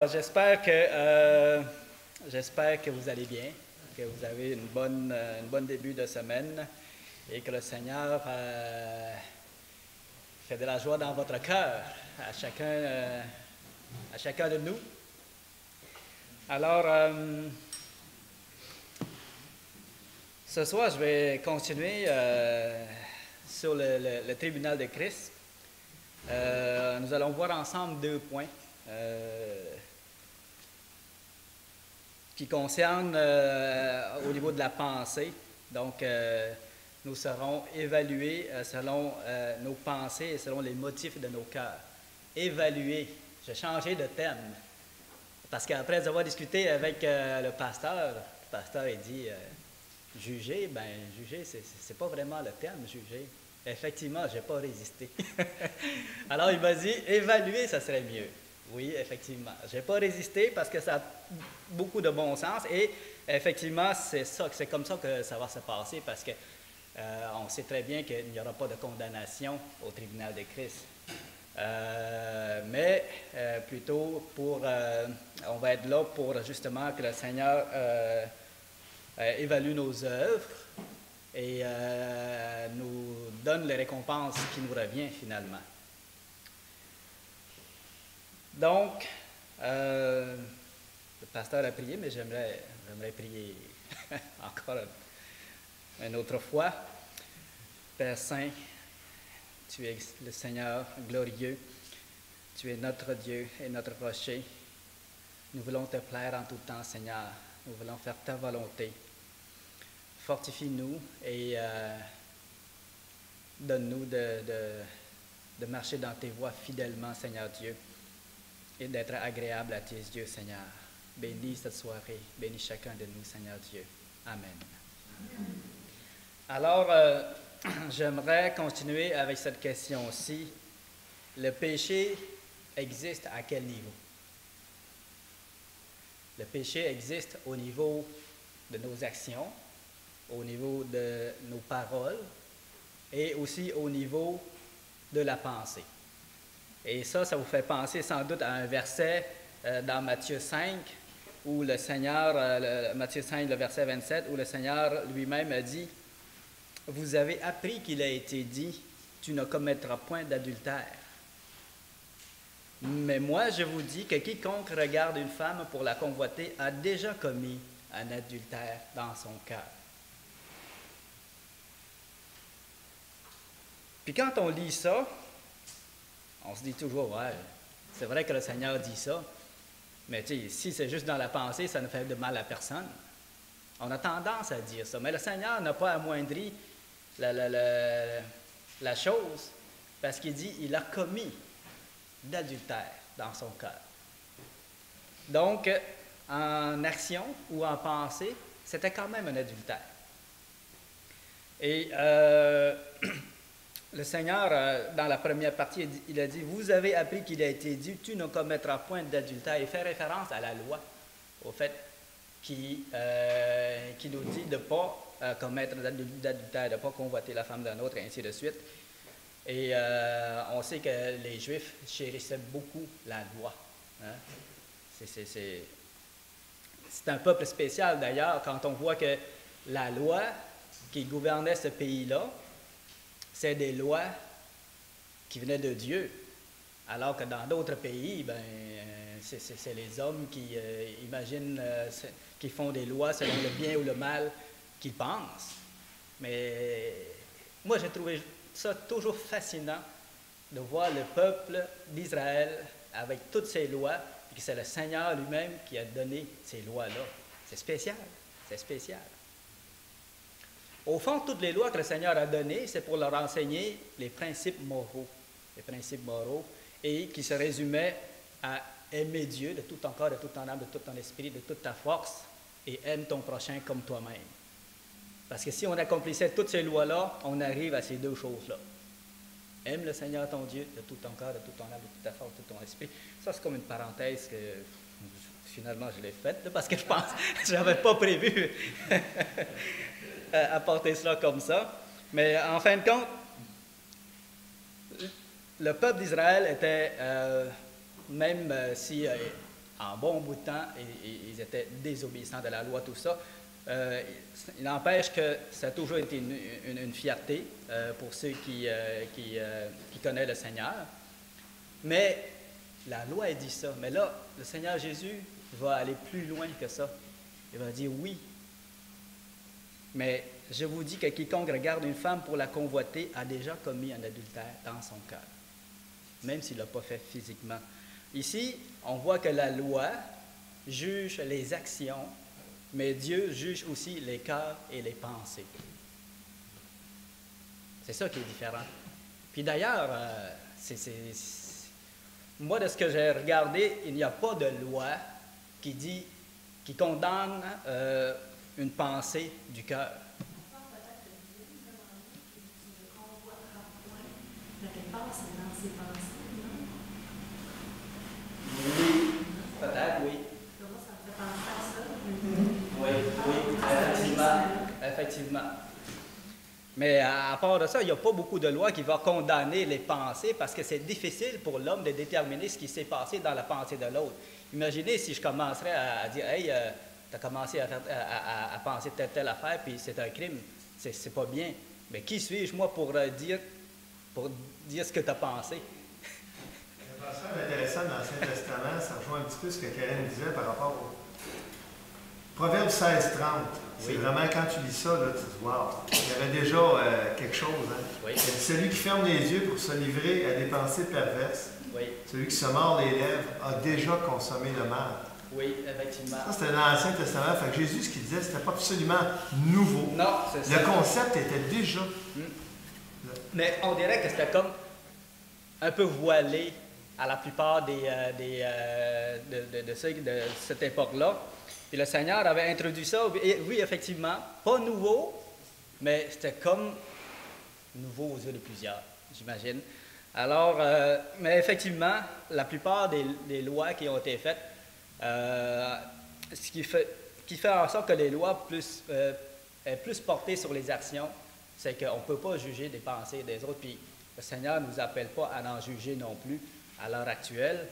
J'espère que vous allez bien, que vous avez une bonne début de semaine et que le Seigneur fait de la joie dans votre cœur à chacun de nous. Alors, ce soir, je vais continuer sur le tribunal de Christ. Nous allons voir ensemble deux points qui concernent au niveau de la pensée. Donc, nous serons évalués selon nos pensées et selon les motifs de nos cœurs. Évaluer. J'ai changé de thème. Parce qu'après avoir discuté avec le pasteur il dit juger, juger, c'est pas vraiment le terme, juger. Effectivement, je n'ai pas résisté. Alors, il m'a dit, évaluer, ça serait mieux. Oui, effectivement. Je n'ai pas résisté parce que ça a beaucoup de bon sens et effectivement, c'est comme ça que ça va se passer parce que on sait très bien qu'il n'y aura pas de condamnation au tribunal de Christ. Mais plutôt on va être là pour justement que le Seigneur évalue nos œuvres et nous donne les récompenses qui nous reviennent finalement. Donc, le pasteur a prié, mais j'aimerais prier encore une autre fois. Père Saint, tu es le Seigneur glorieux, tu es notre Dieu et notre rocher. Nous voulons te plaire en tout temps, Seigneur. Nous voulons faire ta volonté. Fortifie-nous et donne-nous de marcher dans tes voies fidèlement, Seigneur Dieu, et d'être agréable à tes yeux, Seigneur. Bénis cette soirée, bénis chacun de nous, Seigneur Dieu. Amen. Alors, j'aimerais continuer avec cette question-ci. Le péché existe à quel niveau? Le péché existe au niveau de nos actions, au niveau de nos paroles et aussi au niveau de la pensée. Et ça vous fait penser sans doute à un verset dans Matthieu 5, où le Seigneur, Matthieu 5, le verset 27, où le Seigneur lui-même a dit « Vous avez appris qu'il a été dit, tu ne commettras point d'adultère. Mais moi, je vous dis que quiconque regarde une femme pour la convoiter a déjà commis un adultère dans son cœur. » Puis quand on lit ça, on se dit toujours, ouais, c'est vrai que le Seigneur dit ça, mais si c'est juste dans la pensée, ça ne fait de mal à personne. On a tendance à dire ça, mais le Seigneur n'a pas amoindri la chose, parce qu'il dit, il a commis d'adultère dans son cœur. Donc, en action ou en pensée, c'était quand même un adultère. Et le Seigneur, dans la première partie, il a dit, vous avez appris qu'il a été dit, tu ne commettras point d'adultère. Il fait référence à la loi, au fait qui nous dit de ne pas commettre d'adultère, de ne pas convoiter la femme d'un autre, et ainsi de suite. Et on sait que les Juifs chérissaient beaucoup la loi. Hein? C'est un peuple spécial d'ailleurs, quand on voit que la loi qui gouvernait ce pays-là, c'est des lois qui venaient de Dieu, alors que dans d'autres pays, c'est les hommes qui imaginent, qui font des lois selon le bien ou le mal qu'ils pensent. Mais moi, j'ai trouvé ça toujours fascinant de voir le peuple d'Israël avec toutes ces lois, et que c'est le Seigneur lui-même qui a donné ces lois-là. C'est spécial, c'est spécial. Au fond, toutes les lois que le Seigneur a données, c'est pour leur enseigner les principes moraux, et qui se résumaient à aimer Dieu de tout ton corps, de toute ton âme, de tout ton esprit, de toute ta force, et aime ton prochain comme toi-même. Parce que si on accomplissait toutes ces lois-là, on arrive à ces deux choses-là. Aime le Seigneur ton Dieu de tout ton corps, de toute ton âme, de toute ta force, de tout ton esprit. Ça, c'est comme une parenthèse que finalement je l'ai faite, parce que je pense que je n'avais pas prévu apporter cela comme ça. Mais en fin de compte, le peuple d'Israël était, même si en bon bout de temps, ils étaient désobéissants de la loi, tout ça. Il n'empêche que ça a toujours été une fierté pour ceux qui connaissent le Seigneur. Mais la loi a dit ça. Mais là, le Seigneur Jésus va aller plus loin que ça. Il va dire oui. Mais je vous dis que quiconque regarde une femme pour la convoiter a déjà commis un adultère dans son cœur, même s'il ne l'a pas fait physiquement. Ici, on voit que la loi juge les actions, mais Dieu juge aussi les cœurs et les pensées. C'est ça qui est différent. Puis d'ailleurs, moi, de ce que j'ai regardé, il n'y a pas de loi qui condamne une pensée du cœur. Oui, peut-être, oui. Oui, effectivement. Mais à part de ça, il n'y a pas beaucoup de lois qui vont condamner les pensées parce que c'est difficile pour l'homme de déterminer ce qui s'est passé dans la pensée de l'autre. Imaginez si je commencerais à dire « Hey, tu as commencé à penser telle affaire, puis c'est un crime, c'est pas bien. » Mais qui suis-je, moi, pour dire ce que tu as pensé? C'est intéressant dans l'Ancien Testament, ça rejoint un petit peu ce que Karen disait par rapport au Proverbe 16-30. C'est vraiment, quand tu lis ça, là, tu te dis, wow, il y avait déjà quelque chose. Hein? Oui. Il dit, celui qui ferme les yeux pour se livrer à des pensées perverses, celui qui se mord les lèvres a déjà consommé le mal. Oui, effectivement. Ça, c'était dans l'Ancien Testament. Fait que Jésus, ce qu'il disait, c'était pas absolument nouveau. Non, c'est ça. Le concept était déjà. Mais on dirait que c'était comme un peu voilé à la plupart de cette époque-là. Puis le Seigneur avait introduit ça, et oui, effectivement, pas nouveau, mais c'était comme nouveau aux yeux de plusieurs, j'imagine. Alors, mais effectivement, la plupart des lois qui ont été faites, ce qui fait en sorte que les lois est plus portées sur les actions, c'est qu'on ne peut pas juger des pensées des autres. Puis le Seigneur ne nous appelle pas à en juger non plus à l'heure actuelle.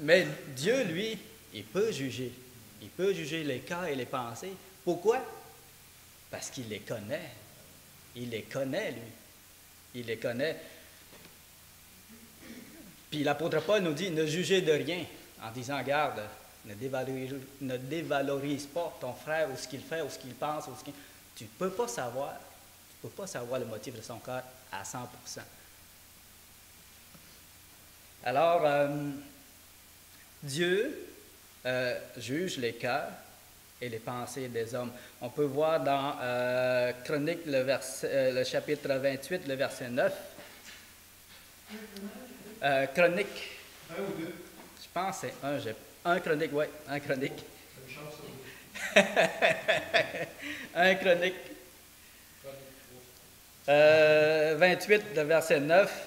Mais Dieu, lui, il peut juger. Il peut juger les cœurs et les pensées. Pourquoi? Parce qu'il les connaît. Il les connaît, lui. Il les connaît. Puis l'apôtre Paul nous dit, ne jugez de rien, en disant, garde, ne dévalorise pas ton frère ou ce qu'il fait ou ce qu'il pense. Tu ne peux pas savoir. Tu ne peux pas savoir le motif de son cœur à 100%. Alors, Dieu juge les cœurs et les pensées des hommes. On peut voir dans Chronique, le chapitre 28, le verset 9. Chronique. Un ou deux? Je pense que c'est un Chronique, oui, un Chronique. Une chance. Un Chronique. 28, le verset 9.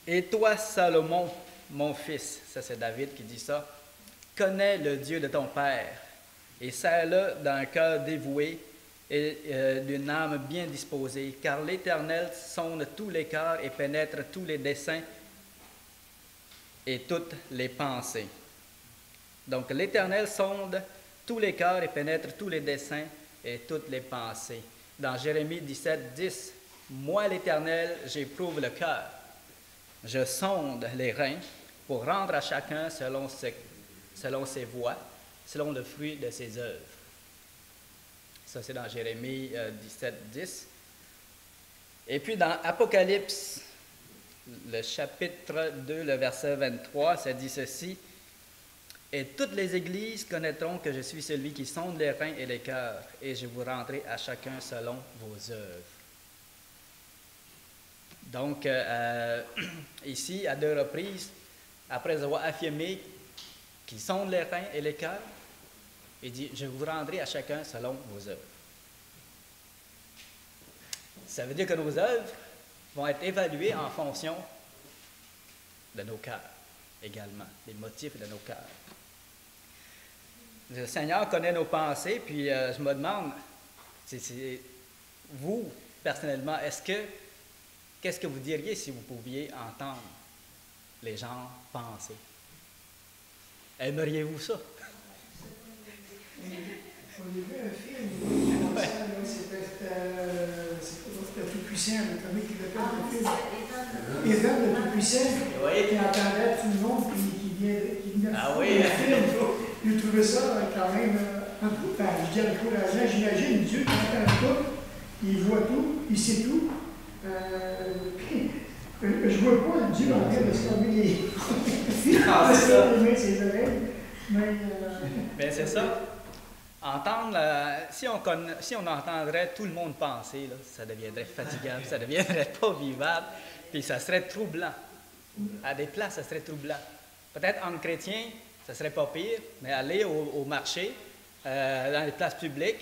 Et toi, Salomon, mon fils, ça c'est David qui dit ça, connais le Dieu de ton Père et sers-le d'un cœur dévoué et d'une âme bien disposée, car l'Éternel sonde tous les cœurs et pénètre tous les desseins et toutes les pensées. Donc l'Éternel sonde tous les cœurs et pénètre tous les desseins et toutes les pensées. Dans Jérémie 17, 10, « Moi l'Éternel, j'éprouve le cœur. Je sonde les reins pour rendre à chacun selon ses voies, selon le fruit de ses œuvres. » Ça, c'est dans Jérémie 17, 10. Et puis dans Apocalypse, le chapitre 2, le verset 23, ça dit ceci. « Et toutes les églises connaîtront que je suis celui qui sonde les reins et les cœurs, et je vous rendrai à chacun selon vos œuvres. » Donc, ici, à 2 reprises, après avoir affirmé qu'il sonde les reins et les cœurs, il dit « Je vous rendrai à chacun selon vos œuvres. » Ça veut dire que nos œuvres vont être évaluées en fonction de nos cœurs également, des motifs de nos cœurs. Le Seigneur connaît nos pensées, puis je me demande, vous, personnellement, est-ce que qu'est-ce que vous diriez si vous pouviez entendre les gens penser? Aimeriez-vous ça? On a vu un film, comme ça, là, c'était le Tout-Puissant, comment il l'appelle le film? Évan le Tout-Puissant, Oui. qui entendait tout le monde, qui venait Ah de oui. le film. J'ai trouvé ça quand même un peu, je dis encourageant. J'imagine Dieu qui entend tout, il voit tout, il sait tout. Puis, je vois pas Dieu en train de se tomber les mains, ses oreilles. Mais c'est ça. Entendre, si on entendrait tout le monde penser, là, ça deviendrait fatigant, ça deviendrait pas vivable, puis ça serait troublant. À des places, ça serait troublant. Peut-être entre chrétiens, ça serait pas pire, mais aller au marché, dans les places publiques,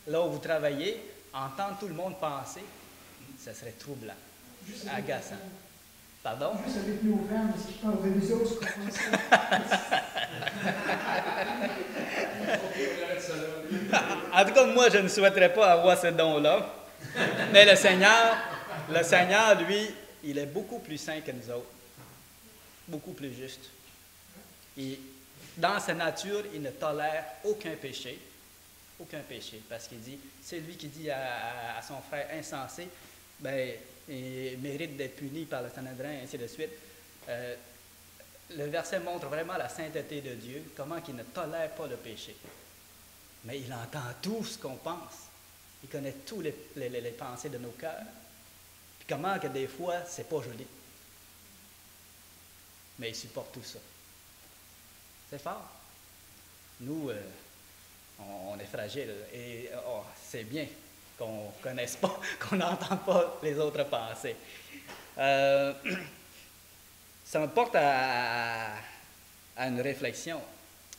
là où vous travaillez, entendre tout le monde penser, ça serait troublant, agaçant. Pardon? Juste avec nos femmes, parce qu'ils parlent de nous autres, je comprends ça. En tout cas, moi, je ne souhaiterais pas avoir ce don-là. Mais le Seigneur, lui, il est beaucoup plus saint que nous autres. Beaucoup plus juste. Et dans sa nature, il ne tolère aucun péché. Aucun péché. Parce qu'il dit, c'est lui qui dit à son frère insensé, ben, il mérite d'être puni par le Sanhédrin, et ainsi de suite. Le verset montre vraiment la sainteté de Dieu, comment il ne tolère pas le péché. Mais il entend tout ce qu'on pense. Il connaît tous les pensées de nos cœurs. Puis comment que des fois, c'est pas joli. Mais il supporte tout ça. C'est fort. Nous, on est fragile. Et c'est bien qu'on ne connaisse pas, qu'on n'entende pas les autres pensées. Ça me porte à une réflexion.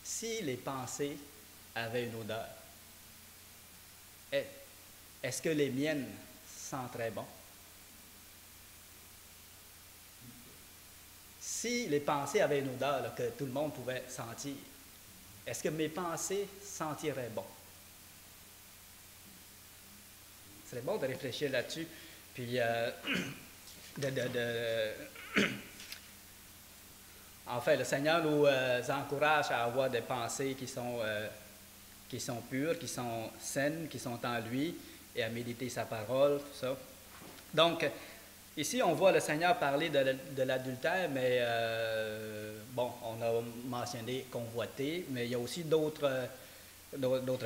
Si les pensées avaient une odeur, est-ce que les miennes sentiraient bon? Si les pensées avaient une odeur là, que tout le monde pouvait sentir, est-ce que mes pensées sentiraient bon? Ce serait bon de réfléchir là-dessus, puis Enfin, le Seigneur nous encourage à avoir des pensées qui sont pures, qui sont saines, qui sont en lui, et à méditer sa parole, tout ça. Donc, ici, on voit le Seigneur parler de l'adultère, mais bon, on a mentionné convoiter, mais il y a aussi d'autres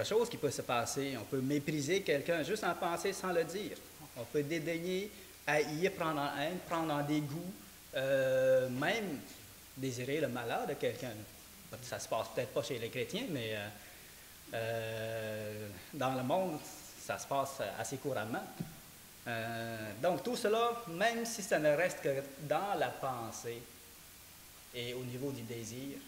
choses qui peuvent se passer. On peut mépriser quelqu'un juste en penser sans le dire. On peut dédaigner, haïr, prendre en haine, prendre en dégoût, même désirer le malheur de quelqu'un. Ça se passe peut-être pas chez les chrétiens, mais dans le monde, ça se passe assez couramment. Donc tout cela, même si ça ne reste que dans la pensée et au niveau du désir,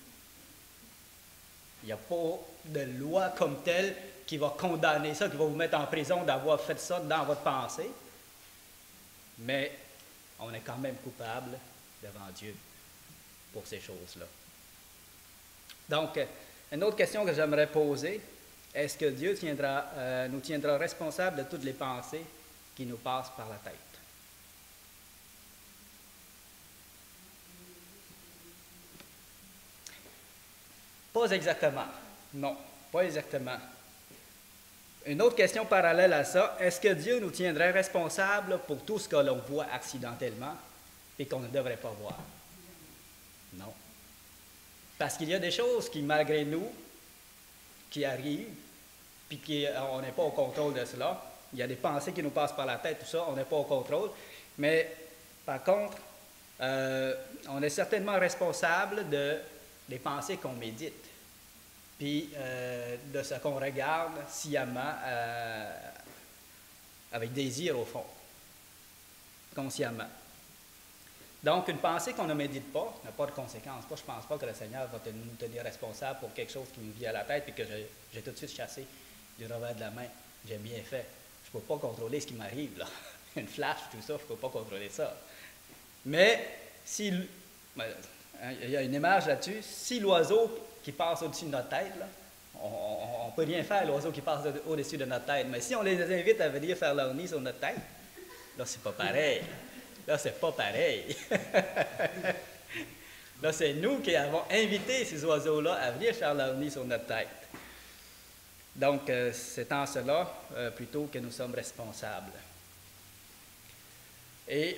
il n'y a pas de loi comme telle qui va condamner ça, qui va vous mettre en prison d'avoir fait ça dans votre pensée. Mais on est quand même coupable devant Dieu pour ces choses-là. Donc, une autre question que j'aimerais poser, est-ce que Dieu nous tiendra responsables de toutes les pensées qui nous passent par la tête? Pas exactement. Non, pas exactement. Une autre question parallèle à ça, est-ce que Dieu nous tiendrait responsables pour tout ce que l'on voit accidentellement et qu'on ne devrait pas voir? Non. Parce qu'il y a des choses qui, malgré nous, qui arrivent, puis on n'est pas au contrôle de cela. Il y a des pensées qui nous passent par la tête, tout ça, on n'est pas au contrôle. Mais, par contre, on est certainement responsable des pensées qu'on médite, puis de ce qu'on regarde sciemment, avec désir au fond, consciemment. Donc, une pensée qu'on ne médite pas n'a pas de conséquences. Moi, je ne pense pas que le Seigneur va nous tenir responsables pour quelque chose qui nous vient à la tête et que j'ai tout de suite chassé du revers de la main. J'ai bien fait. Je ne peux pas contrôler ce qui m'arrive, là. Une flash, tout ça, je ne peux pas contrôler ça. Mais, il y a une image là-dessus, si l'oiseau qui passe au-dessus de notre tête, là, on ne peut rien faire, l'oiseau qui passe au-dessus de notre tête. Mais si on les invite à venir faire leur nid sur notre tête, là, c'est pas pareil. Là, c'est pas pareil. Là, c'est nous qui avons invité ces oiseaux-là à venir faire leur nid sur notre tête. Donc, c'est en cela plutôt que nous sommes responsables. Et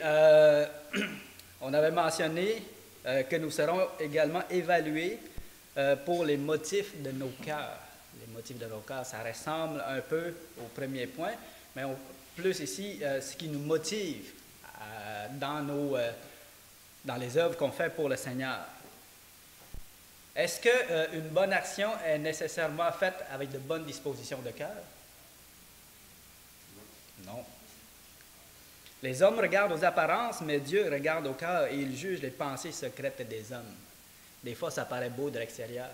on avait mentionné que nous serons également évalués pour les motifs de nos cœurs. Les motifs de nos cœurs, ça ressemble un peu au premier point, mais plus ici, ce qui nous motive dans les œuvres qu'on fait pour le Seigneur. Est-ce qu'une bonne action est nécessairement faite avec de bonnes dispositions de cœur? Non. Les hommes regardent aux apparences, mais Dieu regarde au cœur et il juge les pensées secrètes des hommes. Des fois, ça paraît beau de l'extérieur,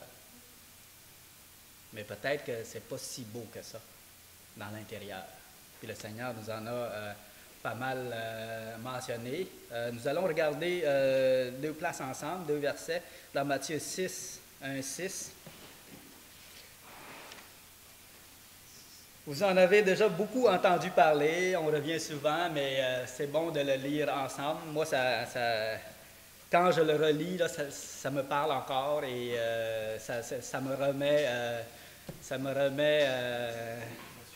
mais peut-être que ce n'est pas si beau que ça dans l'intérieur. Puis le Seigneur nous en a pas mal mentionné. Nous allons regarder deux places ensemble, deux versets, dans Matthieu 6, 1, 6. Vous en avez déjà beaucoup entendu parler, on revient souvent, mais c'est bon de le lire ensemble. Moi, quand je le relis, là, ça me parle encore et ça me remet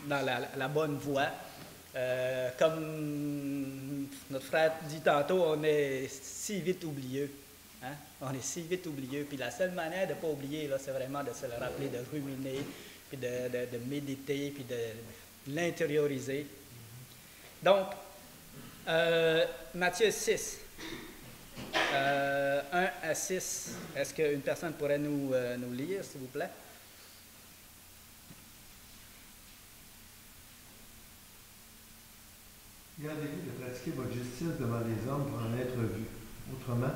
dans la bonne voie. Comme notre frère dit tantôt, on est si vite oublieux. Hein? On est si vite oublieux. Puis la seule manière de ne pas oublier, là, c'est vraiment de se le rappeler, de ruminer, puis de méditer, puis de l'intérioriser. Donc, Matthieu 6, 1 à 6, est-ce qu'une personne pourrait nous lire, s'il vous plaît? Gardez-vous de pratiquer votre justice devant les hommes pour en être vu. Autrement,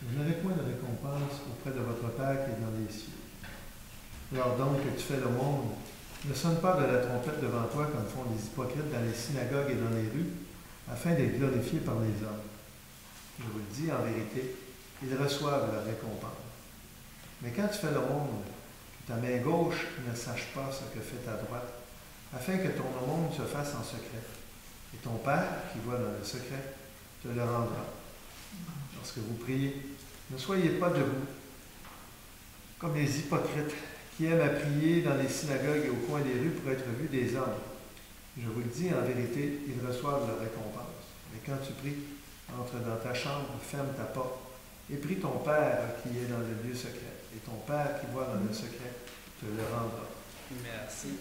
vous n'aurez point de récompense auprès de votre Père qui est dans les cieux. Alors donc que tu fais le monde, ne sonne pas de la trompette devant toi comme font les hypocrites dans les synagogues et dans les rues, afin d'être glorifiés par les hommes. Je vous le dis en vérité, ils reçoivent leur récompense. Mais quand tu fais le monde, que ta main gauche ne sache pas ce que fait ta droite, afin que ton aumône se fasse en secret. Et ton Père, qui voit dans le secret, te le rendra. Lorsque vous priez, ne soyez pas debout, comme les hypocrites qui aiment à prier dans les synagogues et au coin des rues pour être vus des hommes. Je vous le dis, en vérité, ils reçoivent leur récompense. Mais quand tu pries, entre dans ta chambre, ferme ta porte, et prie ton Père qui est dans le lieu secret. Et ton Père qui voit dans le secret te le rendra. Merci.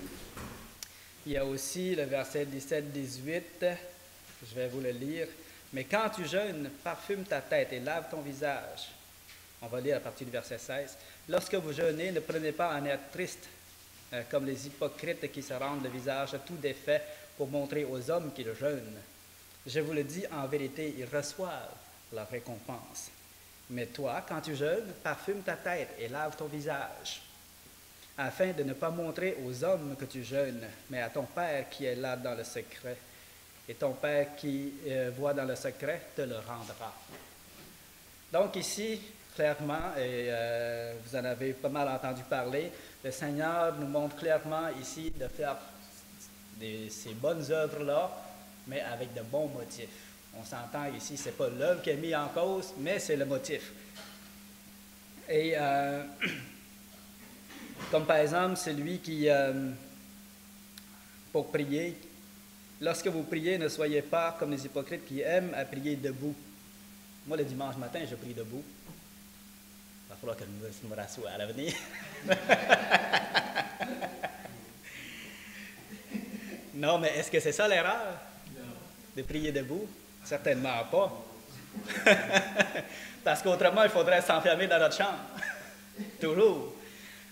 Il y a aussi le verset 17-18, je vais vous le lire. Mais quand tu jeûnes, parfume ta tête et lave ton visage. On va lire à partir du verset 16. Lorsque vous jeûnez, ne prenez pas un air triste, comme les hypocrites qui se rendent le visage tout défait pour montrer aux hommes qu'ils jeûnent. Je vous le dis en vérité, ils reçoivent leur récompense. Mais toi, quand tu jeûnes, parfume ta tête et lave ton visage, afin de ne pas montrer aux hommes que tu jeûnes, mais à ton Père qui est là dans le secret. Et ton Père qui voit dans le secret te le rendra. Donc ici, clairement, et vous en avez pas mal entendu parler, le Seigneur nous montre clairement ici de faire ces bonnes œuvres-là, mais avec de bons motifs. On s'entend ici, ce n'est pas l'œuvre qui est mise en cause, mais c'est le motif. Et comme par exemple celui qui, pour prier, lorsque vous priez, ne soyez pas comme les hypocrites qui aiment à prier debout. Moi, le dimanche matin, je prie debout. Il va falloir que je me rassoie à l'avenir. Non, mais est-ce que c'est ça l'erreur? De prier debout? Certainement pas. Parce qu'autrement, il faudrait s'enfermer dans notre chambre. Toujours.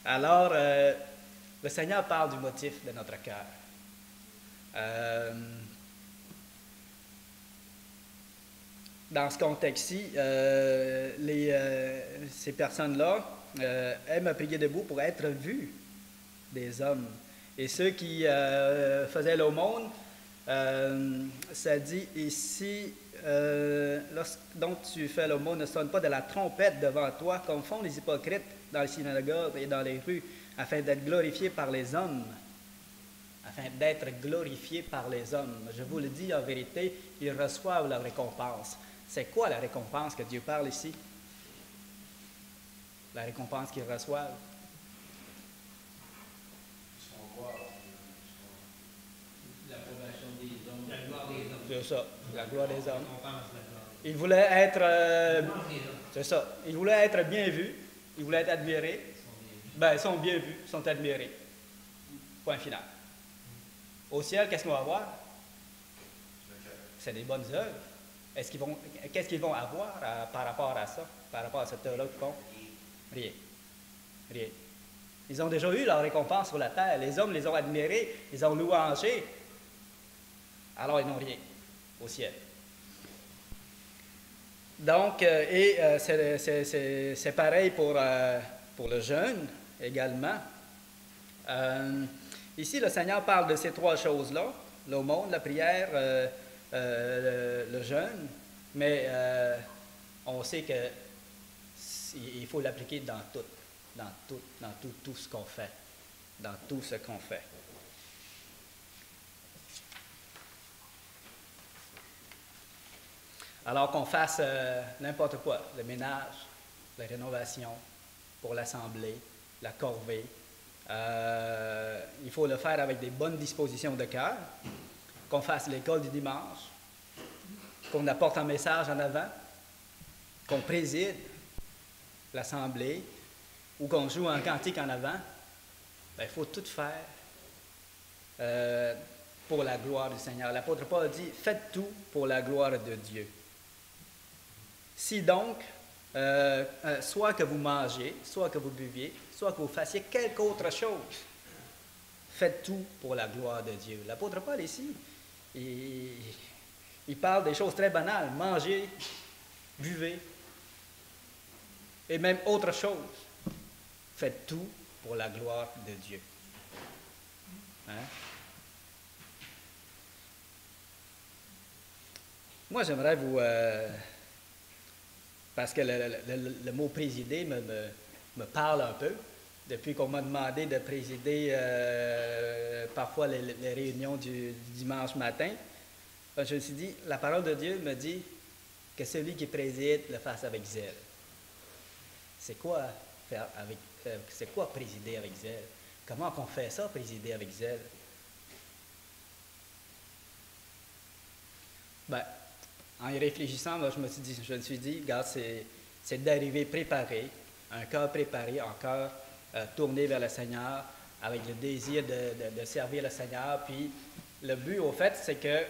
Alors, le Seigneur parle du motif de notre cœur. Dans ce contexte-ci, ces personnes-là aiment prier debout pour être vues des hommes. Et ceux qui faisaient l'aumône, ça dit ici, donc tu fais l'aumône, ne sonne pas de la trompette devant toi, comme font les hypocrites dans les synagogues et dans les rues, afin d'être glorifiés par les hommes. afin d'être glorifiés par les hommes. Je vous le dis en vérité, ils reçoivent leur récompense. C'est quoi la récompense que Dieu parle ici? La récompense qu'ils reçoivent? L'approbation des hommes, la gloire des hommes. C'est ça, la gloire des hommes. On pense la gloire. Ils voulaient être... La gloire des hommes. c'est ça, ils voulaient être bien vus, ils voulaient être admirés. Ben, ils sont bien vus, ils sont admirés. Point final. Au ciel, qu'est-ce qu'on va avoir? C'est des bonnes œuvres. Qu'est-ce qu'ils vont avoir par rapport à ça, par rapport à cette œuvre-là qu'ils font? Rien. Rien. Ils ont déjà eu leur récompense sur la terre. Les hommes les ont admirés, ils ont louangé. Alors, ils n'ont rien au ciel. Donc, c'est pareil pour le jeûne également. Ici, le Seigneur parle de ces trois choses-là, l'aumône, la prière, le jeûne, mais on sait qu'il faut l'appliquer dans tout ce qu'on fait, dans tout ce qu'on fait. Alors qu'on fasse n'importe quoi, le ménage, la rénovation pour l'assemblée, la corvée, il faut le faire avec des bonnes dispositions de cœur, qu'on fasse l'école du dimanche, qu'on apporte un message en avant, qu'on préside l'assemblée ou qu'on joue un cantique en avant. Bien, il faut tout faire pour la gloire du Seigneur. L'apôtre Paul dit « Faites tout pour la gloire de Dieu ». Si donc, soit que vous mangez, soit que vous buviez, soit que vous fassiez quelque autre chose, faites tout pour la gloire de Dieu. L'apôtre Paul ici, il parle des choses très banales. Mangez, buvez, et même autre chose. Faites tout pour la gloire de Dieu. Hein? Moi, j'aimerais vous... parce que le mot présider me parle un peu. Depuis qu'on m'a demandé de présider parfois les réunions du dimanche matin, je me suis dit, la parole de Dieu me dit que celui qui préside le fasse avec zèle. C'est quoi présider avec zèle? Comment on fait ça, présider avec zèle? Ben, en y réfléchissant, je me suis dit, regarde, c'est d'arriver préparé, un cœur préparé, un cœur tourné vers le Seigneur, avec le désir de servir le Seigneur. Puis le but, au fait, c'est que,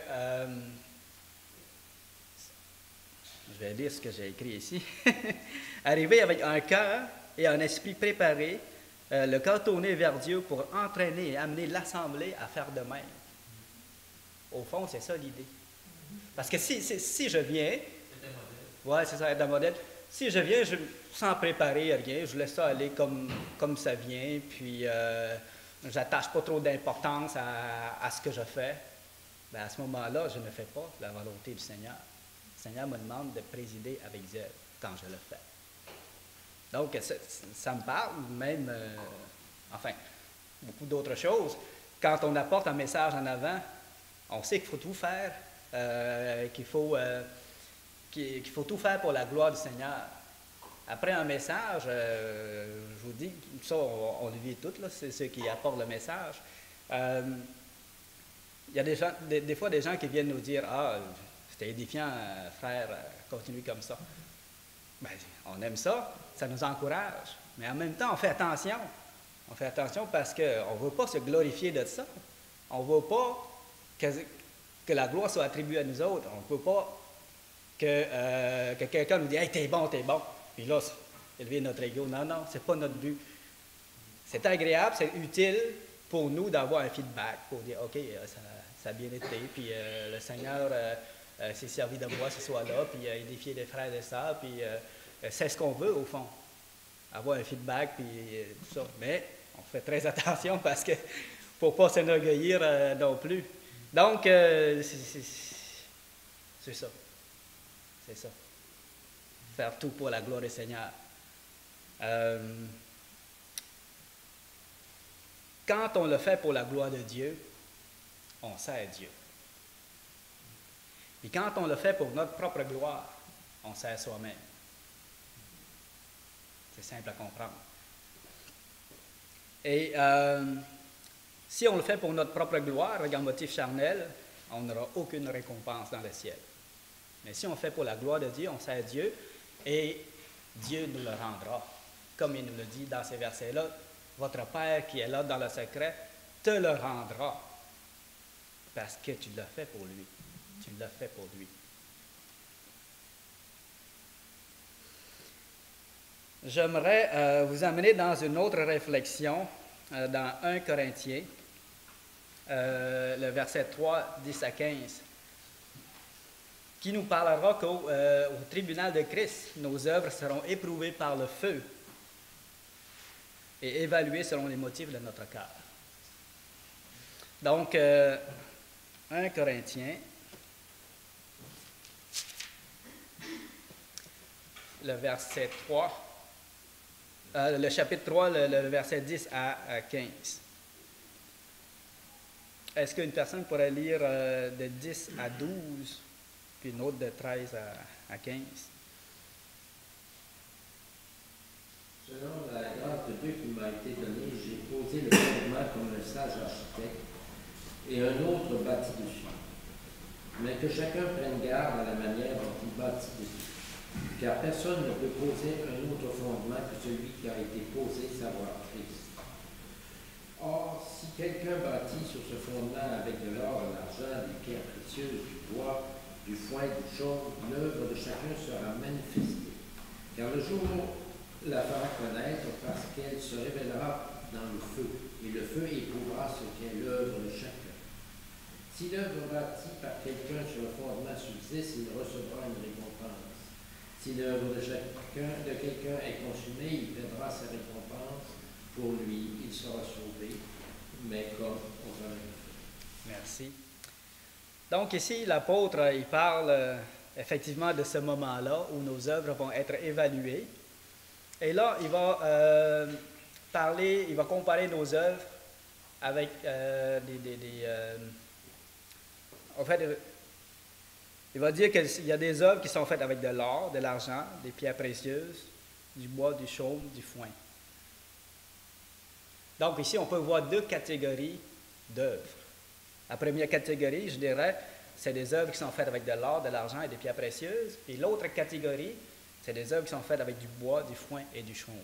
je vais lire ce que j'ai écrit ici, arriver avec un cœur et un esprit préparé, le cœur tourné vers Dieu pour entraîner et amener l'Assemblée à faire de même. Au fond, c'est ça l'idée. Parce que si je viens, ouais, c'est ça, être un modèle. Si je viens sans préparer rien, je laisse ça aller comme ça vient, puis j'attache pas trop d'importance à ce que je fais, bien à ce moment-là, je ne fais pas la volonté du Seigneur. Le Seigneur me demande de présider avec zèle quand je le fais. Donc, ça me parle, même, enfin, beaucoup d'autres choses. Quand on apporte un message en avant, on sait qu'il faut tout faire. Qu'il faut tout faire pour la gloire du Seigneur. Après un message, je vous dis, ça on le vit tout, là, c'est ceux qui apportent le message. Il y a des fois des gens qui viennent nous dire « Ah, c'était édifiant, frère, continue comme ça. » Bien, on aime ça, ça nous encourage, mais en même temps, on fait attention. On fait attention parce qu'on ne veut pas se glorifier de ça. On ne veut pas que la gloire soit attribuée à nous autres. On ne peut pas que quelqu'un nous dise « Hey, t'es bon, t'es bon ». Puis là, élever notre ego. Non, non, ce n'est pas notre but. C'est agréable, c'est utile pour nous d'avoir un feedback, pour dire « OK, ça a bien été, puis le Seigneur s'est servi de moi ce soir-là, puis il a édifié les frères et sœurs, puis c'est ce qu'on veut au fond, avoir un feedback, puis tout ça. Mais on fait très attention parce que pour ne pas s'enorgueillir non plus. Donc, c'est ça. C'est ça. Faire tout pour la gloire du Seigneur. Quand on le fait pour la gloire de Dieu, on sert Dieu. Et quand on le fait pour notre propre gloire, on sert soi-même. C'est simple à comprendre. Et si on le fait pour notre propre gloire, avec un motif charnel, on n'aura aucune récompense dans le ciel. Mais si on fait pour la gloire de Dieu, on sert Dieu, et Dieu nous le rendra. Comme il nous le dit dans ces versets-là, votre Père qui est là dans le secret te le rendra, parce que tu l'as fait pour lui. Tu l'as fait pour lui. J'aimerais vous amener dans une autre réflexion, dans 1 Corinthiens, le verset 3, 10 à 15, qui nous parlera qu'au tribunal de Christ, nos œuvres seront éprouvées par le feu et évaluées selon les motifs de notre cœur. Donc, 1 Corinthiens, le verset 3, le chapitre 3, le verset 10 à 15. Est-ce qu'une personne pourrait lire de 10 à 12, puis une autre de 13 à 15? Selon la grâce de Dieu qui m'a été donnée, j'ai posé le fondement comme un sage architecte et un autre bâti dessus. Mais que chacun prenne garde à la manière dont il bâtit dessus. Car personne ne peut poser un autre fondement que celui qui a été posé, savoir Christ. Or, si quelqu'un bâtit sur ce fondement avec de l'or, de l'argent, des pierres précieuses, du bois, du foin, du chaume, l'œuvre de chacun sera manifestée. Car le jour la fera connaître parce qu'elle se révélera dans le feu, et le feu éprouvera ce qu'est l'œuvre de chacun. Si l'œuvre bâtie par quelqu'un sur le fondement subsiste, il recevra une récompense. Si l'œuvre de quelqu'un est consumée, il perdra sa récompense. Pour lui, il sera sauvé, mais comme on va le faire. Merci. Donc ici, l'apôtre, il parle effectivement de ce moment-là où nos œuvres vont être évaluées. Et là, il va il va comparer nos œuvres avec en fait, il va dire qu'il y a des œuvres qui sont faites avec de l'or, de l'argent, des pierres précieuses, du bois, du chaume, du foin. Donc ici, on peut voir deux catégories d'œuvres. La première catégorie, je dirais, c'est des œuvres qui sont faites avec de l'or, de l'argent et des pierres précieuses. Et l'autre catégorie, c'est des œuvres qui sont faites avec du bois, du foin et du chaume.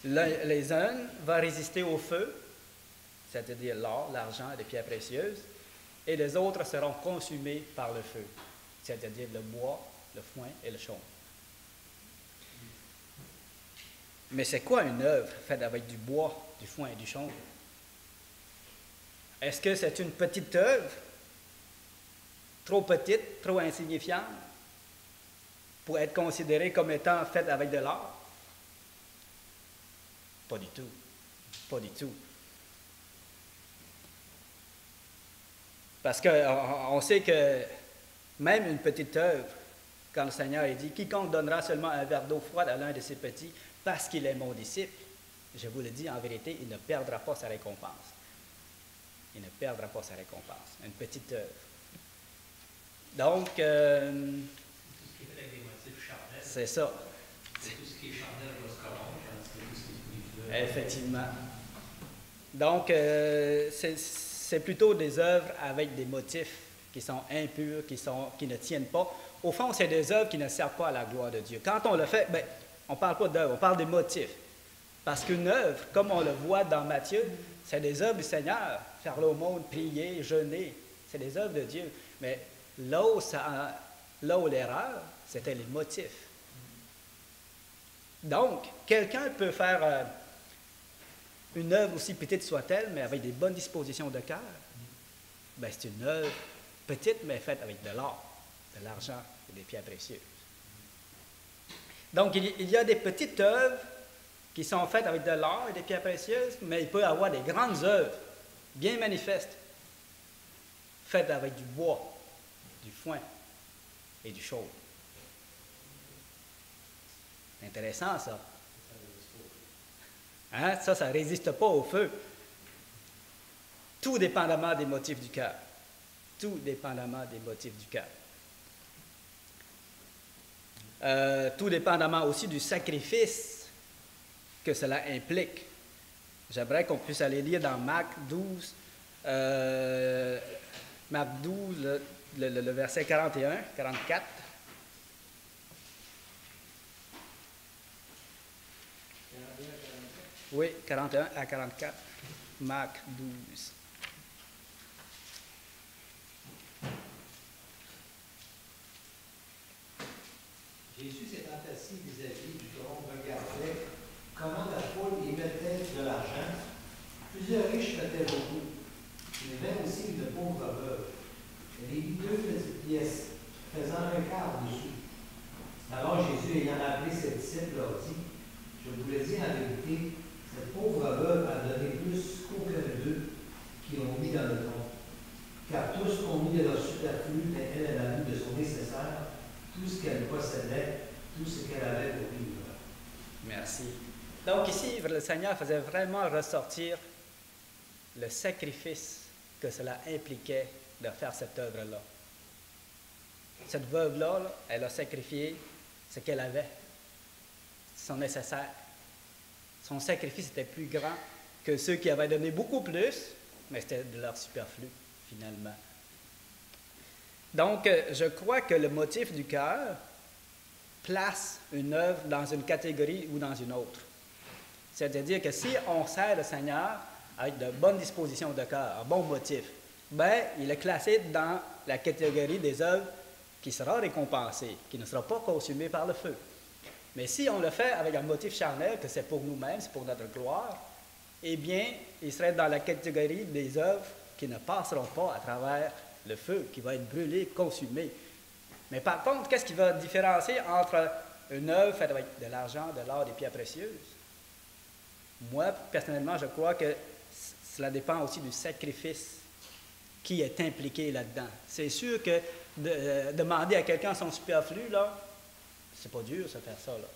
Les uns vont résister au feu, c'est-à-dire l'or, l'argent et les pierres précieuses, et les autres seront consumés par le feu, c'est-à-dire le bois, le foin et le chaume. Mais c'est quoi une œuvre faite avec du bois, du foin et du chaume? Est-ce que c'est une petite œuvre, trop petite, trop insignifiante, pour être considérée comme étant faite avec de l'or? Pas du tout. Pas du tout. Parce qu'on sait que même une petite œuvre, quand le Seigneur a dit « Quiconque donnera seulement un verre d'eau froide à l'un de ses petits, parce qu'il est mon disciple, je vous le dis en vérité, il ne perdra pas sa récompense. » Il ne perdra pas sa récompense. Une petite œuvre. Donc, Tout ce qui est fait avec des motifs charnels. c'est ça. Tout ce qui est charnel va se corrompre, tandis que tout ce qui est fleur. Effectivement. Donc, c'est plutôt des œuvres avec des motifs qui sont impurs, qui ne tiennent pas. Au fond, c'est des œuvres qui ne servent pas à la gloire de Dieu. Quand on le fait, on ne parle pas d'œuvre, on parle des motifs. Parce qu'une œuvre, comme on le voit dans Matthieu, c'est des œuvres du Seigneur. Faire l'aumône, prier, jeûner, c'est des œuvres de Dieu. Mais là où l'erreur, c'était les motifs. Donc, quelqu'un peut faire une œuvre aussi petite soit-elle, mais avec des bonnes dispositions de cœur. C'est une œuvre petite, mais faite avec de l'or, de l'argent et des pierres précieuses. Donc, il y a des petites œuvres qui sont faites avec de l'or et des pierres précieuses, mais il peut y avoir des grandes œuvres, bien manifestes, faites avec du bois, du foin et du chaume. Intéressant, ça. Hein? Ça ne résiste pas au feu. tout dépendamment des motifs du cœur. Tout dépendamment des motifs du cœur. Tout dépendamment aussi du sacrifice que cela implique. J'aimerais qu'on puisse aller lire dans Marc 12, le verset 41, 44. Oui, 41 à 44. Marc 12. Jésus s'étant assis vis-à-vis du trône, regardait comment la foule y mettait de l'argent. Plusieurs riches mettaient beaucoup. Il y avait aussi une pauvre veuve. Elle y vit 2 petites pièces, faisant 1/4 dessus. Alors Jésus, ayant appelé ses disciples, leur dit, je vous le dis en vérité, cette pauvre veuve a donné plus qu'aucun d'eux qui ont mis dans le trône. Car tous ont mis de leur superflu, mais elle a mis de son nécessaire, tout ce qu'elle possédait, tout ce qu'elle avait pour vivre. Merci. Donc ici, le Seigneur faisait vraiment ressortir le sacrifice que cela impliquait de faire cette œuvre-là. Cette veuve-là, elle a sacrifié ce qu'elle avait, son nécessaire. Son sacrifice était plus grand que ceux qui avaient donné beaucoup plus, mais c'était de leur superflu, finalement. Donc, je crois que le motif du cœur place une œuvre dans une catégorie ou dans une autre. C'est-à-dire que si on sert le Seigneur avec de bonnes dispositions de cœur, un bon motif, bien, il est classé dans la catégorie des œuvres qui sera récompensée, qui ne sera pas consumée par le feu. Mais si on le fait avec un motif charnel, que c'est pour nous-mêmes, c'est pour notre gloire, eh bien, il serait dans la catégorie des œuvres qui ne passeront pas à travers le feu, qui va être brûlé, consumé. Mais par contre, qu'est-ce qui va différencier entre une œuvre faite avec de l'argent, de l'or, des pierres précieuses? Moi, personnellement, je crois que cela dépend aussi du sacrifice qui est impliqué là-dedans. C'est sûr que demander à quelqu'un son superflu, là, c'est pas dur, ça, faire ça, là.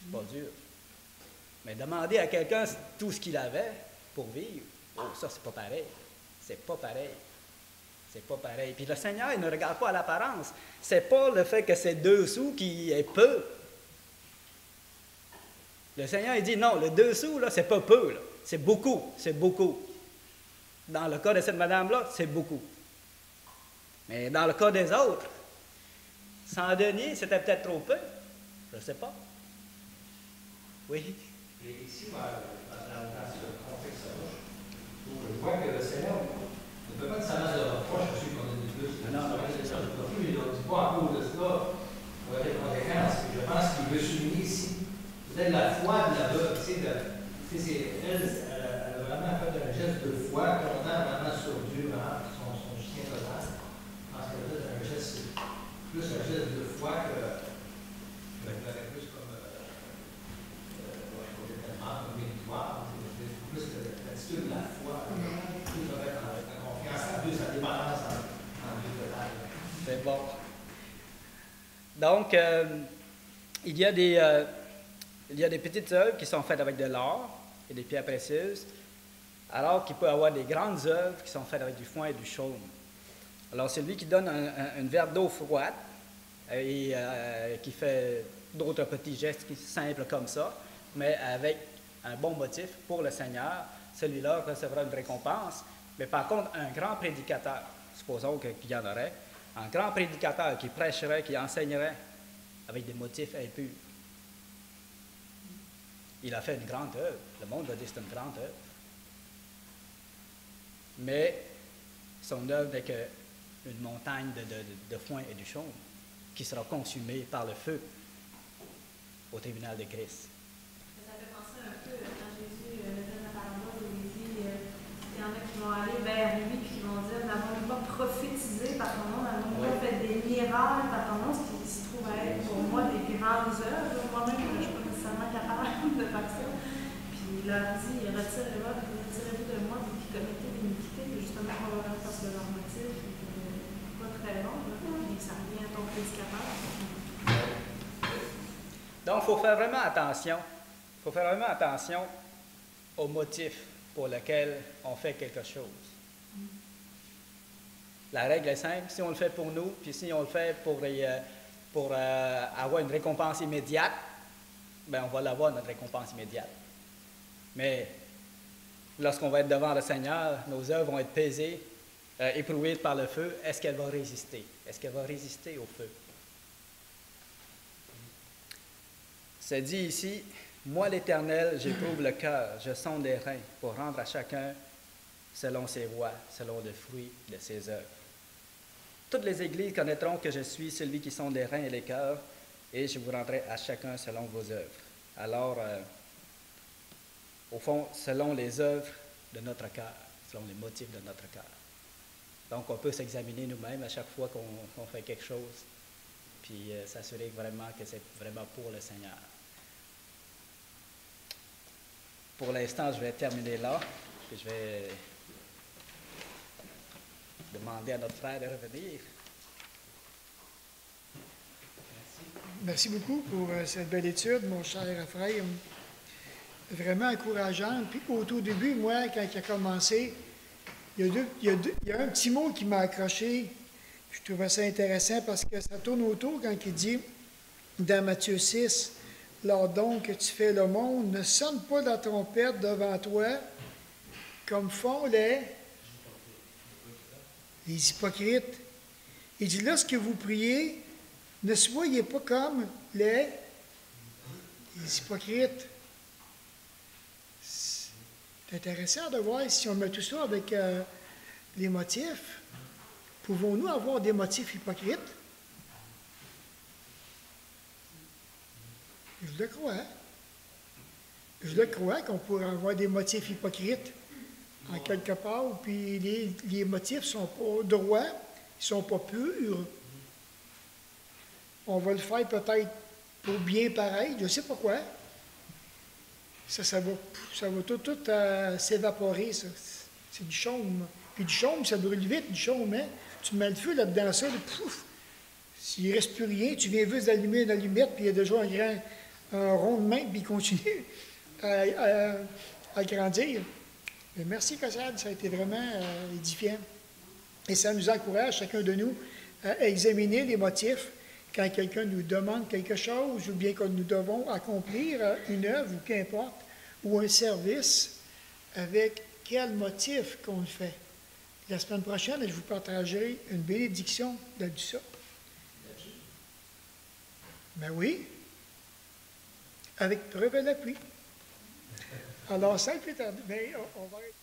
C'est pas dur. Mais demander à quelqu'un tout ce qu'il avait pour vivre, oh, ça, c'est pas pareil. C'est pas pareil. C'est pas pareil. Puis le Seigneur, il ne regarde pas à l'apparence. C'est pas le fait que c'est 2 sous qui est peu. Le Seigneur, il dit non, le 2 sous, là, c'est pas peu, là. C'est beaucoup, c'est beaucoup. Dans le cas de cette madame-là, c'est beaucoup. Mais dans le cas des autres, 100 deniers, c'était peut-être trop peu. Je ne sais pas. Oui. Et ici, dans ce contexte-là, je vois que le Seigneur ne peut pas nécessairement se reprocher à ceux qui ont donné plus. Non, c'est ça. Il ne dit pas à cause de cela, on va être conséquences. Je pense qu'il veut souligner ici peut-être la foi de la veuve. Elle a vraiment fait un geste de foi, comptant vraiment sur Dieu, vraiment, son soutien total. Je pense qu'elle a fait un geste, plus un geste de foi que plus comme une victoire, plus l'attitude de la foi, plus avec la confiance en Dieu, sa dépendance en Dieu total. C'est bon. Donc, il y a des petites œuvres qui sont faites avec de l'or et des pierres précieuses, alors qu'il peut y avoir des grandes œuvres qui sont faites avec du foin et du chaume. Alors, celui qui donne un verre d'eau froide et qui fait d'autres petits gestes simples comme ça, mais avec un bon motif pour le Seigneur, celui-là recevra une récompense. Mais par contre, un grand prédicateur, supposons qu'il y en aurait, un grand prédicateur qui prêcherait, qui enseignerait avec des motifs impurs, il a fait une grande œuvre. Le monde va dire que c'est une grande œuvre. Mais son œuvre n'est qu'une montagne de foin et de chaume qui sera consumée par le feu au tribunal de Christ. Ça fait penser un peu quand Jésus donne la parole, il dit il y en a qui vont aller vers lui et qui vont dire n'avons-nous pas prophétisé par ton nom, n'avons-nous pas fait des miracles par ton nom, ce qui se trouve être pour moi des grandes œuvres. Moi-même, je ne suis pas nécessairement capable de faire ça. Puis il leur dit retirez-vous de moi, vous qui commettez l'iniquité, justement probablement parce que leur motif n'est pas très bon, puis ça revient à ton prédicateur. Donc, il faut faire vraiment attention. Il faut faire vraiment attention au motif pour lequel on fait quelque chose. La règle est simple, si on le fait pour nous, puis si on le fait pour avoir une récompense immédiate, ben on va l'avoir, notre récompense immédiate. Mais lorsqu'on va être devant le Seigneur, nos œuvres vont être pesées, éprouvées par le feu. Est-ce qu'elle va résister? Est-ce qu'elle va résister au feu? C'est dit ici, « Moi l'Éternel, j'éprouve le cœur, je sonde les reins pour rendre à chacun selon ses voies, selon le fruit de ses œuvres. » Toutes les églises connaîtront que je suis celui qui sonde les reins et les cœurs, et je vous rendrai à chacun selon vos œuvres. Alors, au fond, selon les œuvres de notre cœur, selon les motifs de notre cœur. Donc, on peut s'examiner nous-mêmes à chaque fois qu'on fait quelque chose, puis s'assurer vraiment que c'est vraiment pour le Seigneur. Pour l'instant, je vais terminer là, puis je vais demander à notre frère de revenir. Merci beaucoup pour cette belle étude, mon cher Ephraim. Vraiment encourageante. Puis au tout début, moi, quand il a commencé, il y a un petit mot qui m'a accroché. Je trouvais ça intéressant parce que ça tourne autour quand il dit, dans Matthieu 6, « Lors donc que tu fais le monde, ne sonne pas la trompette devant toi, comme font les hypocrites. » Il dit, « Lorsque vous priez, ne soyez pas comme les hypocrites. » C'est intéressant de voir si on met tout ça avec les motifs. Pouvons-nous avoir des motifs hypocrites? Je le crois. Je le crois qu'on pourrait avoir des motifs hypocrites en quelque part, puis les motifs ne sont pas droits, ils ne sont pas purs. On va le faire peut-être pour bien pareil, je ne sais pas quoi. Ça va tout s'évaporer, ça. C'est du chaume. Puis du chaume, ça brûle vite, du chaume, hein? Tu mets le feu là-dedans, ça, pouf! S'il ne reste plus rien, tu viens juste d'allumer une allumette, puis il y a déjà un rond de main, puis il continue à grandir. Mais merci, Cassade, ça a été vraiment édifiant. Et ça nous encourage, chacun de nous, à examiner les motifs quand quelqu'un nous demande quelque chose, ou bien que nous devons accomplir une œuvre, ou qu'importe, ou un service, avec quel motif qu'on le fait. La semaine prochaine, je vous partagerai une bénédiction de ça. Ben oui, avec preuve à l'appui. Alors, ça, plus tard, mais on va être...